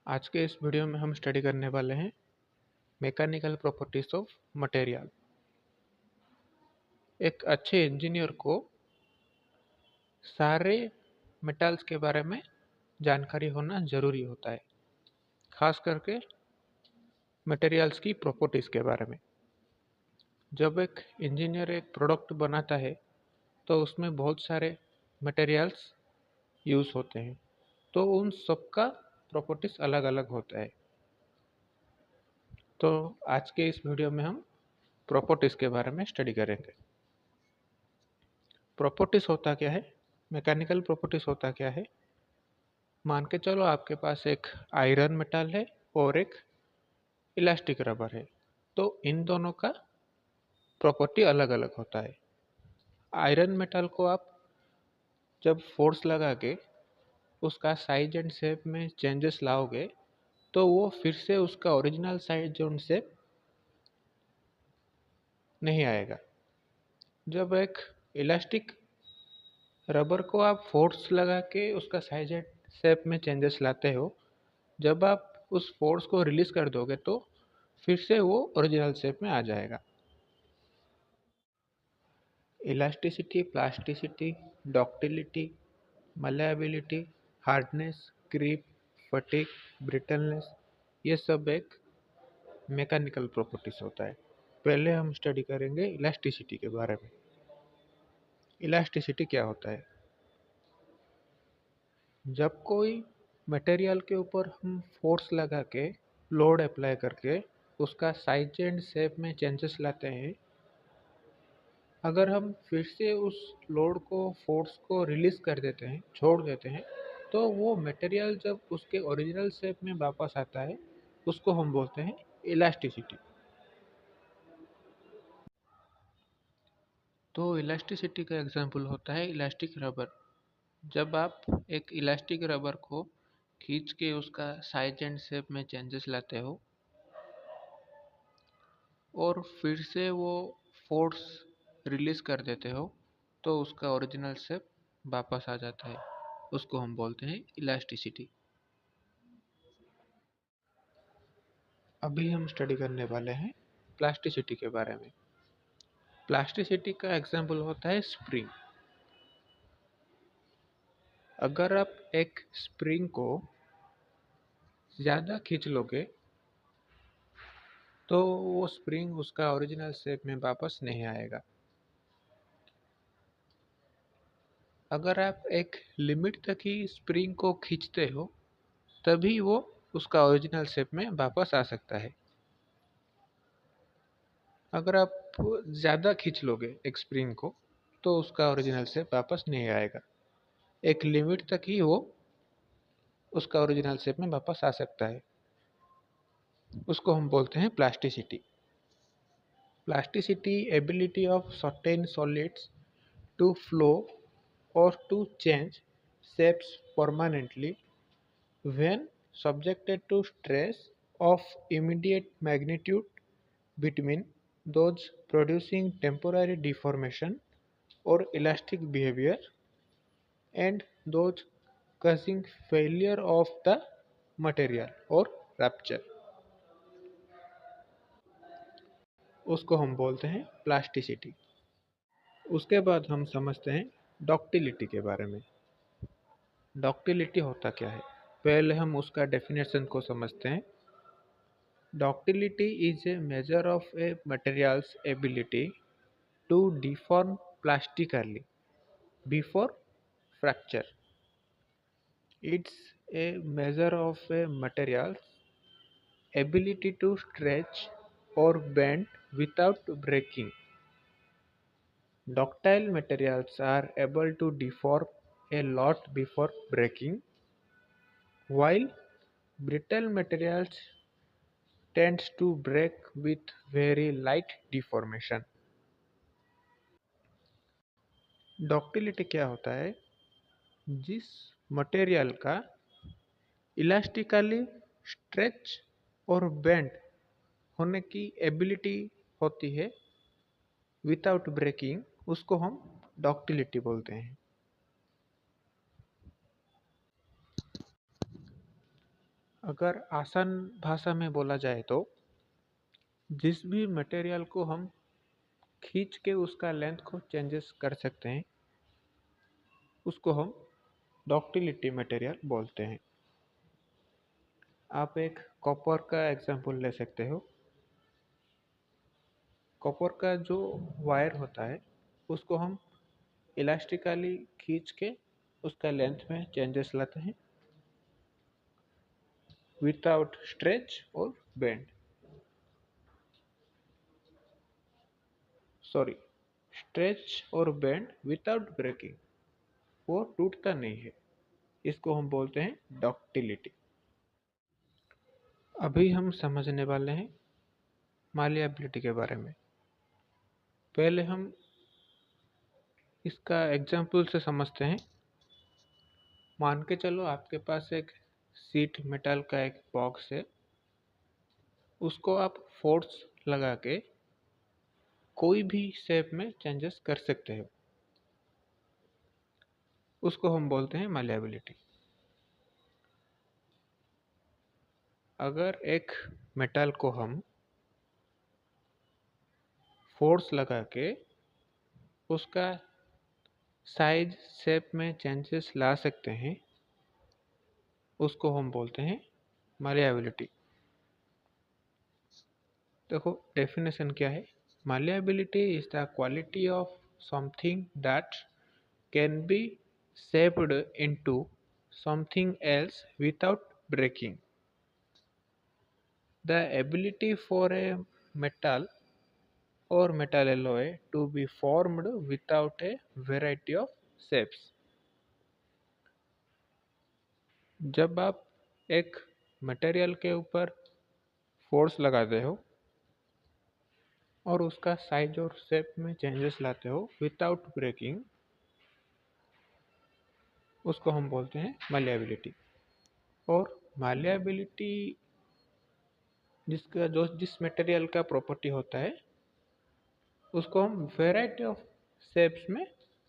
आज के इस वीडियो में हम स्टडी करने वाले हैं मैकेनिकल प्रॉपर्टीज ऑफ मटेरियल। एक अच्छे इंजीनियर को सारे मेटल्स के बारे में जानकारी होना ज़रूरी होता है, खास करके मटेरियल्स की प्रॉपर्टीज़ के बारे में। जब एक इंजीनियर एक प्रोडक्ट बनाता है तो उसमें बहुत सारे मटेरियल्स यूज़ होते हैं, तो उन सब का प्रॉपर्टीज़ अलग अलग होता है। तो आज के इस वीडियो में हम प्रॉपर्टीज़ के बारे में स्टडी करेंगे। प्रॉपर्टीज होता क्या है, मैकेनिकल प्रॉपर्टीज होता क्या है। मान के चलो आपके पास एक आयरन मेटल है और एक इलास्टिक रबर है, तो इन दोनों का प्रॉपर्टी अलग अलग होता है। आयरन मेटल को आप जब फोर्स लगा के उसका साइज एंड शेप में चेंजेस लाओगे तो वो फिर से उसका ओरिजिनल साइज एंड शेप नहीं आएगा। जब एक इलास्टिक रबर को आप फोर्स लगा के उसका साइज एंड शेप में चेंजेस लाते हो, जब आप उस फोर्स को रिलीज कर दोगे तो फिर से वो ओरिजिनल शेप में आ जाएगा। Elasticity, plasticity, ductility, malleability, hardness, creep, fatigue, brittleness, ये सब एक मैकेनिकल प्रॉपर्टीज होता है। पहले हम स्टडी करेंगे इलास्टिसिटी के बारे में। इलास्टिसिटी क्या होता है? जब कोई मटेरियल के ऊपर हम फोर्स लगा के लोड अप्लाई करके उसका साइज एंड शेप में चेंजेस लाते हैं, अगर हम फिर से उस लोड को, फोर्स को रिलीज कर देते हैं, छोड़ देते हैं, तो वो मटेरियल जब उसके ओरिजिनल शेप में वापस आता है उसको हम बोलते हैं इलास्टिसिटी। तो इलास्टिसिटी का एग्जांपल होता है इलास्टिक रबर। जब आप एक इलास्टिक रबर को खींच के उसका साइज एंड शेप में चेंजेस लाते हो और फिर से वो फोर्स रिलीज कर देते हो तो उसका ओरिजिनल शेप वापस आ जाता है, उसको हम बोलते हैं इलास्टिसिटी। अभी हम स्टडी करने वाले हैं प्लास्टिसिटी के बारे में। प्लास्टिसिटी का एग्जांपल होता है स्प्रिंग। अगर आप एक स्प्रिंग को ज़्यादा खींच लोगे तो वो स्प्रिंग उसका ओरिजिनल शेप में वापस नहीं आएगा। अगर आप एक लिमिट तक ही स्प्रिंग को खींचते हो तभी वो उसका ओरिजिनल शेप में वापस आ सकता है। अगर आप ज़्यादा खींच लोगे एक स्प्रिंग को तो उसका ओरिजिनल शेप वापस नहीं आएगा। एक लिमिट तक ही वो उसका ओरिजिनल शेप में वापस आ सकता है, उसको हम बोलते हैं plasticity. Plasticity ability of certain solids to flow or to change shapes permanently when subjected to stress of immediate magnitude between those producing temporary deformation or elastic behavior and those causing failure of the material or rupture, उसको हम बोलते हैं plasticity. उसके बाद हम समझते हैं ductility के बारे में। डक्टिलिटी होता क्या है, पहले हम उसका डेफिनेशन को समझते हैं। Ductility is a measure of a material's ability to deform plastically before fracture. It's a measure of a material's ability to stretch और bend without breaking. Ductile materials are able to deform a lot before breaking, while brittle materials tends to break with very light deformation. Ductility क्या होता है? जिस material का elastically stretch और bend होने की ability होती है विदाउट ब्रेकिंग, उसको हम डक्टिलिटी बोलते हैं। अगर आसान भाषा में बोला जाए तो जिस भी मटेरियल को हम खींच के उसका लेंथ को चेंजेस कर सकते हैं उसको हम डक्टिलिटी मटेरियल बोलते हैं। आप एक कॉपर का एग्जांपल ले सकते हो। कॉपर का जो वायर होता है उसको हम इलास्टिकली खींच के उसका लेंथ में चेंजेस लाते हैं विदाउट स्ट्रेच और बेंड, सॉरी, स्ट्रेच और बेंड विदाउट ब्रेकिंग, वो टूटता नहीं है। इसको हम बोलते हैं डक्टिलिटी। अभी हम समझने वाले हैं मालिएबिलिटी के बारे में। पहले हम इसका एग्जाम्पल से समझते हैं। मान के चलो आपके पास एक सीट मेटल का एक बॉक्स है, उसको आप फोर्स लगा के कोई भी शेप में चेंजेस कर सकते हो, उसको हम बोलते हैं मालिएबिलिटी। अगर एक मेटल को हम फोर्स लगा के उसका साइज शेप में चेंजेस ला सकते हैं, उसको हम बोलते हैं मालिएबिलिटी। देखो डेफिनेशन क्या है। Malleability is the quality of something that can be shaped into something else without breaking. The ability for a metal or metal alloy to be formed without a variety of shapes. जब आप एक material के ऊपर force लगाते हो और उसका size और शेप में चेंजेस लाते हो विदाउट ब्रेकिंग, उसको हम बोलते हैं मालिएबिलिटी। और मालिएबिलिटी जिस मटेरियल का प्रॉपर्टी होता है उसको हम वेराइटी ऑफ शेप्स में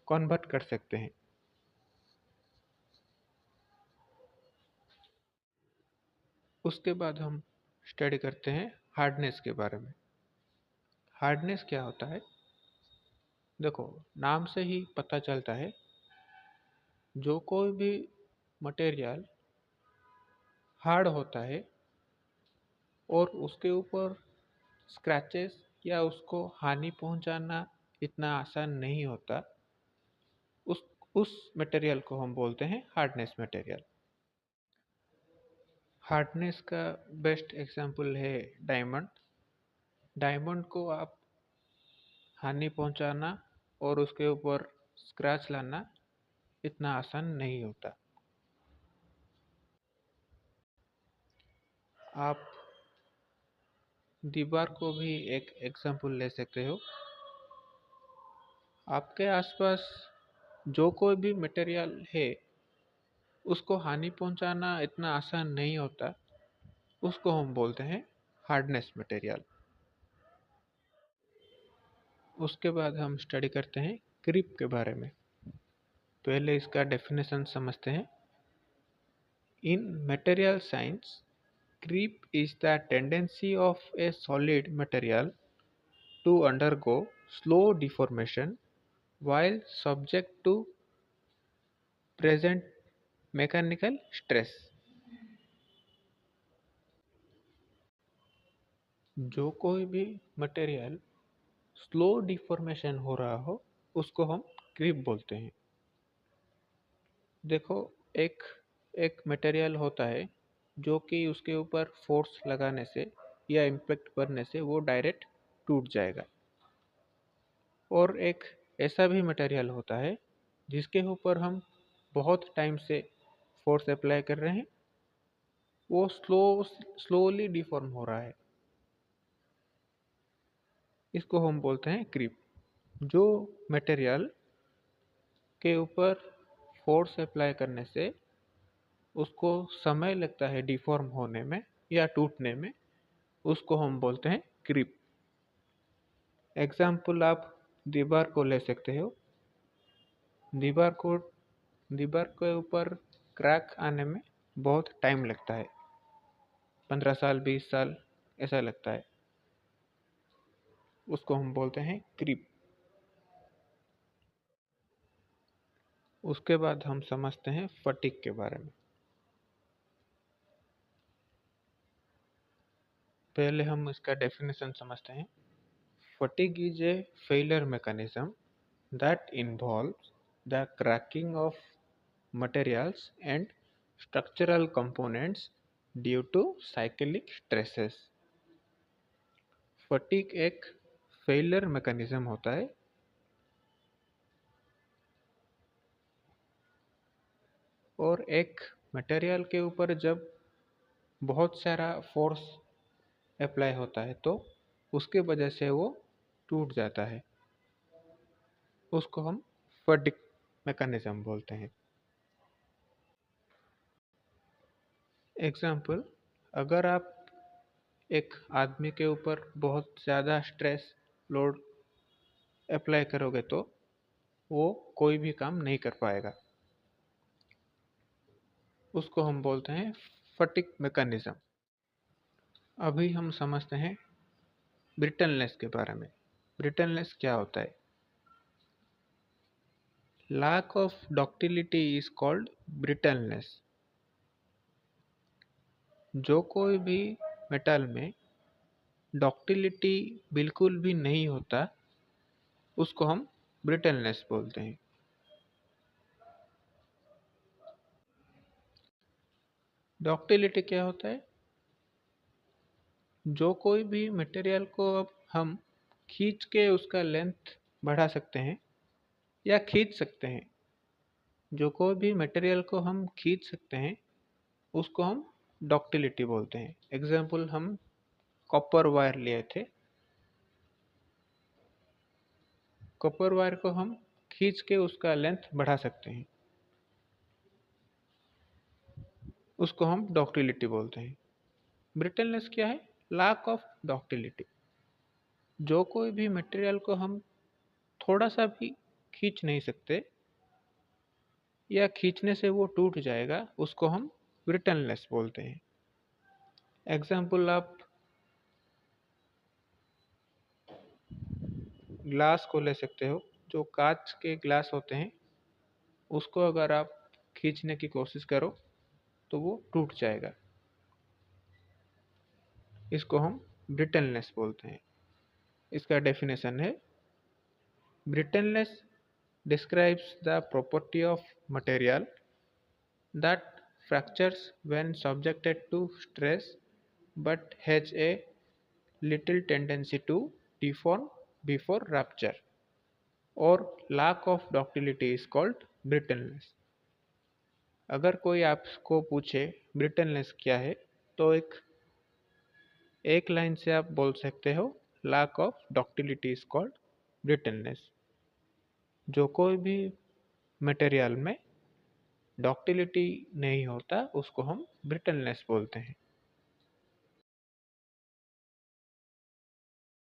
कन्वर्ट कर सकते हैं। उसके बाद हम स्टडी करते हैं हार्डनेस के बारे में। हार्डनेस क्या होता है? देखो नाम से ही पता चलता है, जो कोई भी मटेरियल हार्ड होता है और उसके ऊपर स्क्रैचेस या उसको हानि पहुंचाना इतना आसान नहीं होता, उस मटेरियल को हम बोलते हैं हार्डनेस मटेरियल। हार्डनेस का बेस्ट एग्जांपल है डायमंड। डायमंड को आप हानि पहुंचाना और उसके ऊपर स्क्रैच लाना इतना आसान नहीं होता। आप दीवार को भी एक एग्जांपल ले सकते हो। आपके आसपास जो कोई भी मटेरियल है उसको हानि पहुंचाना इतना आसान नहीं होता, उसको हम बोलते हैं हार्डनेस मटेरियल। उसके बाद हम स्टडी करते हैं क्रीप के बारे में। पहले इसका डेफिनेशन समझते हैं। In material science, creep is the tendency of a solid material to undergo slow deformation while subject to present mechanical stress। जो कोई भी मटेरियल स्लो डिफॉर्मेशन हो रहा हो उसको हम क्रीप बोलते हैं। देखो एक एक मटेरियल होता है जो कि उसके ऊपर फोर्स लगाने से या इम्पैक्ट करने से वो डायरेक्ट टूट जाएगा, और एक ऐसा भी मटेरियल होता है जिसके ऊपर हम बहुत टाइम से फोर्स अप्लाई कर रहे हैं, वो स्लोली डिफॉर्म हो रहा है, इसको हम बोलते हैं क्रीप। जो मटेरियल के ऊपर फोर्स अप्लाई करने से उसको समय लगता है डिफॉर्म होने में या टूटने में, उसको हम बोलते हैं क्रीप। एग्जाम्पल आप दीवार को ले सकते हो। दीवार को दीवार के ऊपर क्रैक आने में बहुत टाइम लगता है, 15 साल 20 साल ऐसा लगता है, उसको हम बोलते हैं क्रीप। उसके बाद हम समझते हैं फटीग के बारे में। पहले हम इसका डेफिनेशन समझते हैं। Fatigue is a failure mechanism that involves the cracking of materials and structural components due to cyclic stresses। Fatigue एक फेलियर मैकेनिज्म होता है और एक मटेरियल के ऊपर जब बहुत सारा फोर्स अप्लाई होता है तो उसके वजह से वो टूट जाता है, उसको हम फटीग मैकेनिज्म बोलते हैं। एग्जाम्पल, अगर आप एक आदमी के ऊपर बहुत ज़्यादा स्ट्रेस लोड अप्लाई करोगे तो वो कोई भी काम नहीं कर पाएगा, उसको हम बोलते हैं फटीग मैकेनिज्म। अभी हम समझते हैं ब्रिटलनेस के बारे में। ब्रिटलनेस क्या होता है? Lack of ductility is called brittleness. जो कोई भी मेटल में डक्टिलिटी बिल्कुल भी नहीं होता उसको हम ब्रिटलनेस बोलते हैं। डक्टिलिटी क्या होता है? जो कोई भी मटेरियल को अब हम खींच के उसका लेंथ बढ़ा सकते हैं या खींच सकते हैं, जो कोई भी मटेरियल को हम खींच सकते हैं उसको हम डक्टिलिटी बोलते हैं। एग्जाम्पल, हम कॉपर वायर लिए थे, कॉपर वायर को हम खींच के उसका लेंथ बढ़ा सकते हैं, उसको हम डक्टिलिटी बोलते हैं। ब्रिटलनेस क्या है? Lack of ductility. जो कोई भी मटेरियल को हम थोड़ा सा भी खींच नहीं सकते या खींचने से वो टूट जाएगा, उसको हम ब्रिटलनेस बोलते हैं। एग्जाम्पल, आप ग्लास को ले सकते हो, जो कांच के ग्लास होते हैं उसको अगर आप खींचने की कोशिश करो तो वो टूट जाएगा, इसको हम ब्रिटलनेस बोलते हैं। इसका डेफिनेशन है, brittleness describes the property of material that fractures when subjected to stress but has a little tendency to deform before rupture, और lack of ductility is called brittleness। अगर कोई आपको पूछे ब्रिटलनेस क्या है तो एक लाइन से आप बोल सकते हो, lack of ductility is called brittleness। जो कोई भी मटेरियल में डक्टिलिटी नहीं होता उसको हम ब्रिटलनेस बोलते हैं।